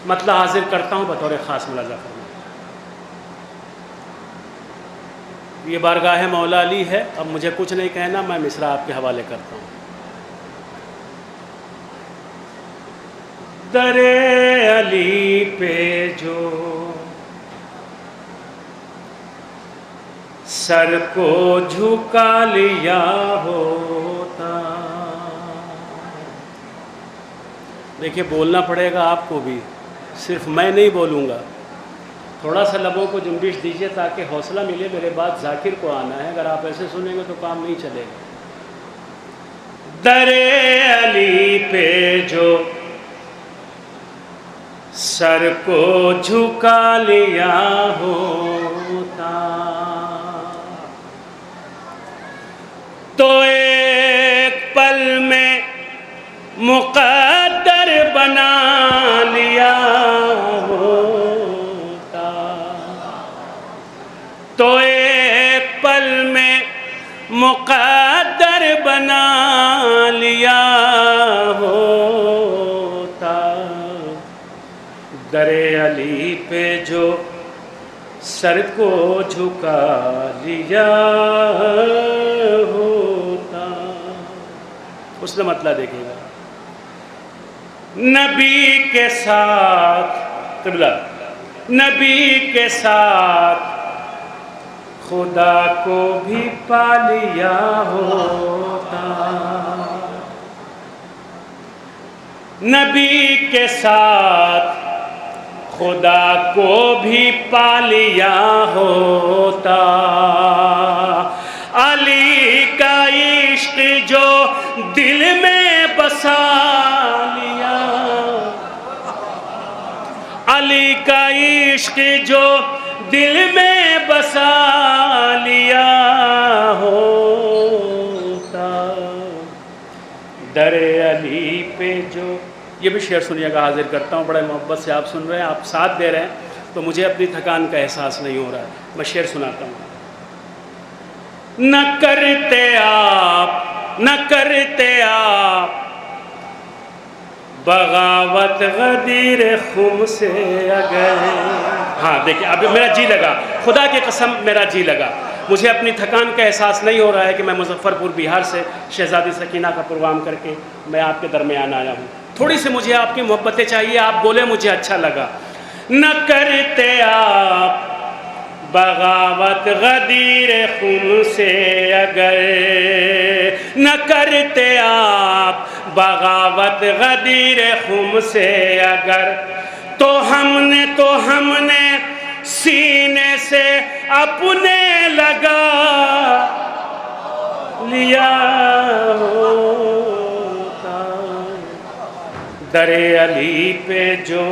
مطلب حاضر کرتا ہوں بطور خاص ملاحظہ فرمائیں۔ یہ بارگاہ مولا علی ہے، اب مجھے کچھ نہیں کہنا، میں مصرع آپ کے حوالے کرتا ہوں۔ در علی پہ جو سر کو جھکا لیا ہوتا، دیکھیے بولنا پڑے گا آپ کو بھی، صرف میں نہیں بولوں گا، تھوڑا سا لبوں کو جنبش دیجئے تاکہ حوصلہ ملے، میرے بعد ذاکر کو آنا ہے، اگر آپ ایسے سنیں گے تو کام نہیں چلے گا۔ در علی پہ جو سر کو جھکا لیا ہوتا تو ایک پل میں مقدر بنا لیا ہوتا، تو ایک پل میں مقدر بنا لیا ہوتا، در علی پہ جو سر کو جھکا لیا ہوتا۔ اس نے مطلب دیکھیے گا، نبی کے ساتھ قبلہ، نبی کے ساتھ خدا کو بھی پا لیا ہوتا، نبی کے ساتھ خدا کو بھی پا لیا ہوتا، علی کا عشق جو دل میں بسا لیا، علی کا عشق جو دل میں بسا لیا ہوتا، در علی پہ جو، یہ بھی شعر سنیے گا، حاضر کرتا ہوں، بڑے محبت سے آپ سن رہے ہیں، آپ ساتھ دے رہے ہیں تو مجھے اپنی تھکان کا احساس نہیں ہو رہا ہے۔ میں شعر سناتا ہوں۔ نہ کرتے آپ بغاوت غدیر خم سے اگر، ہاں دیکھیں اب میرا جی لگا، خدا کی قسم میرا جی لگا، مجھے اپنی تھکان کا احساس نہیں ہو رہا ہے کہ میں مظفرپور بہار سے شہزادی سکینہ کا پروگرام کر کے میں آپ کے درمیان آیا ہوں، تھوڑی سی مجھے آپ کی محبتیں چاہیے، آپ بولے مجھے اچھا لگا۔ نہ کرتے آپ بغاوت غدیر خم سے اگر، نہ کرتے آپ بغاوت غدیر خم سے اگر، تو ہم نے سینے سے اپنے لگا لیا ہوتا، در علی پہ جو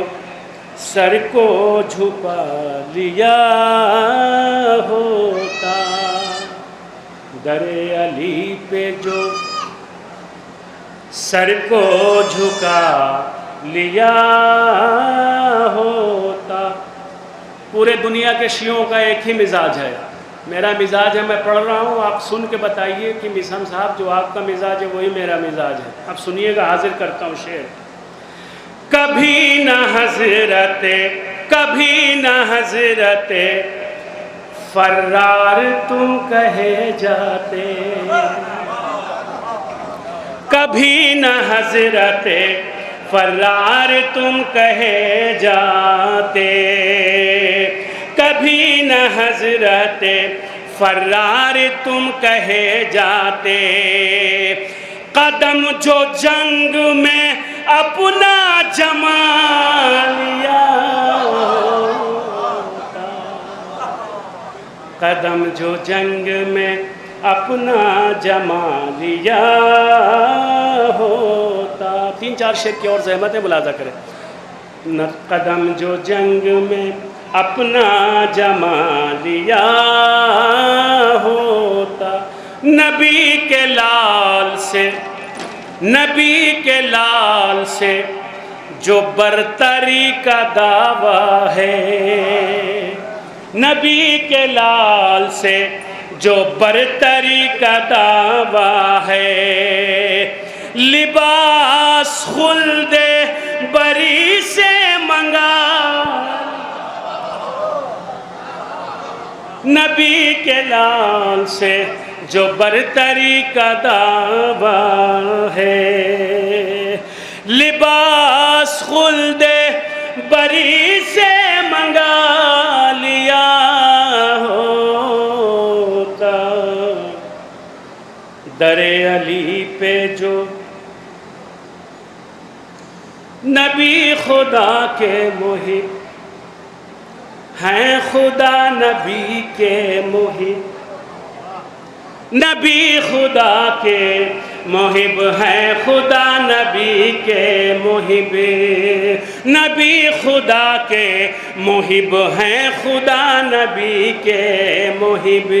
سر کو جھکا لیا ہوتا، در علی پہ جو سر کو جھکا لیا ہوتا۔ پورے دنیا کے شیعوں کا ایک ہی مزاج ہے، میرا مزاج ہے، میں پڑھ رہا ہوں، آپ سن کے بتائیے کہ مسہم صاحب جو آپ کا مزاج ہے وہی میرا مزاج ہے۔ اب سنیے گا، حاضر کرتا ہوں شعر۔ کبھی نہ حضرت فرار تم کہے جاتے، کبھی نہ حضرت فرار تم کہے جاتے، کبھی نہ حضرت فرار تم کہے جاتے، قدم جو جنگ میں اپنا جما لیا ہوتا، قدم جو جنگ میں اپنا جما لیا ہوتا۔ 3-4 شعر کی اور زحمت ہے، ملاحظہ کریں۔ نہ قدم جو جنگ میں اپنا جما لیا ہوتا، نبی کے لال سے جو برتری کا دعویٰ ہے، نبی کے لال سے جو برتری کا دعویٰ ہے، لباس خلد بری سے منگا نبی کے لال سے جو برتری کا دعویٰ ہے، لباس خلد بری سے منگا لیا ہوتا، در علی پہ جو نبی خدا کے محب ہیں، خدا نبی کے محب، نبی خدا کے محب ہیں، خدا نبی کے محب، نبی خدا کے محب ہیں، خدا نبی کے محب۔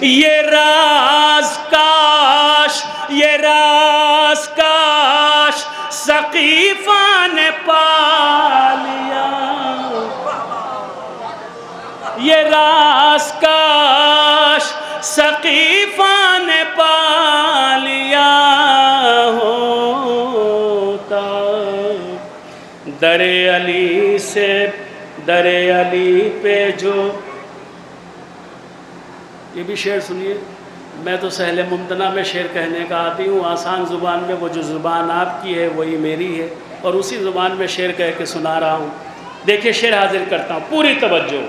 یہ راز کاش، یہ راز کاش سقیفہ نے پا لیا، یہ راز کاش سقیفہ نے پا لیا ہوتا، در علی سے، در علی پہ جو، یہ بھی شعر سنیے۔ میں تو سہل ممتنع میں شعر کہنے کا عادی ہوں، آسان زبان میں وہ جو زبان آپ کی ہے وہی میری ہے، اور اسی زبان میں شعر کہہ کے سنا رہا ہوں۔ دیکھیں شعر حاضر کرتا ہوں، پوری توجہ۔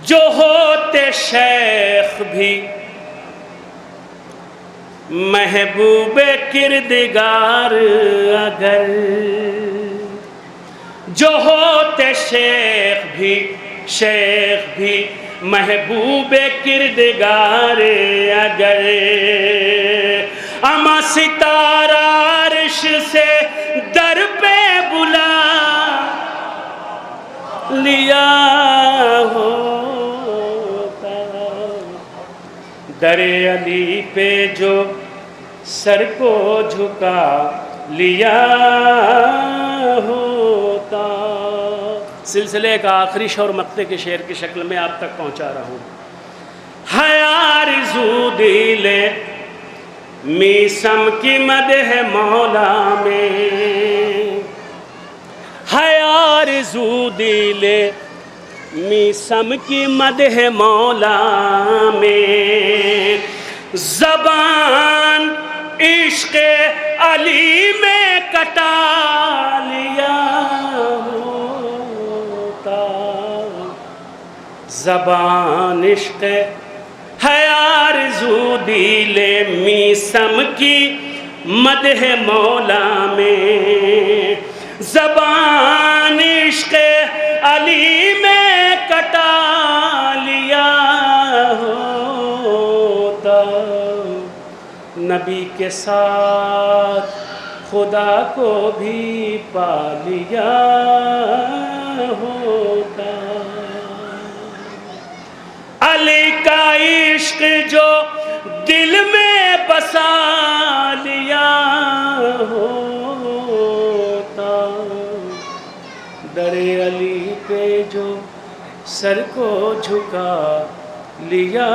جو ہوتے شیخ بھی محبوب کردگار اگر، جو ہوتے شیخ بھی محبوب کردگار اگر، اما ستارہ عرش سے در پہ بلا لیا ہوتا، در علی پہ جو سر کو جھکا لیا ہوتا۔ سلسلے کا آخری شور مقطع کے شعر کی شکل میں آپ تک پہنچا رہا ہوں۔ ہے آرزو دل میسم کی مدح مولا میں، ہے آرزو دل میسم کی مدح مولا میں، زبان عشق علی میں کٹا لیا ہوتا، زبان عشق ہے آرزو دل میسم کی مدح مولا میں، زبان عشق علی میں کٹا لیا ہوتا، نبی کے ساتھ خدا کو بھی پا لیا ہوتا، علی کا عشق جو دل میں بسا لیا ہوتا، در علی پہ جو سر کو جھکا لیا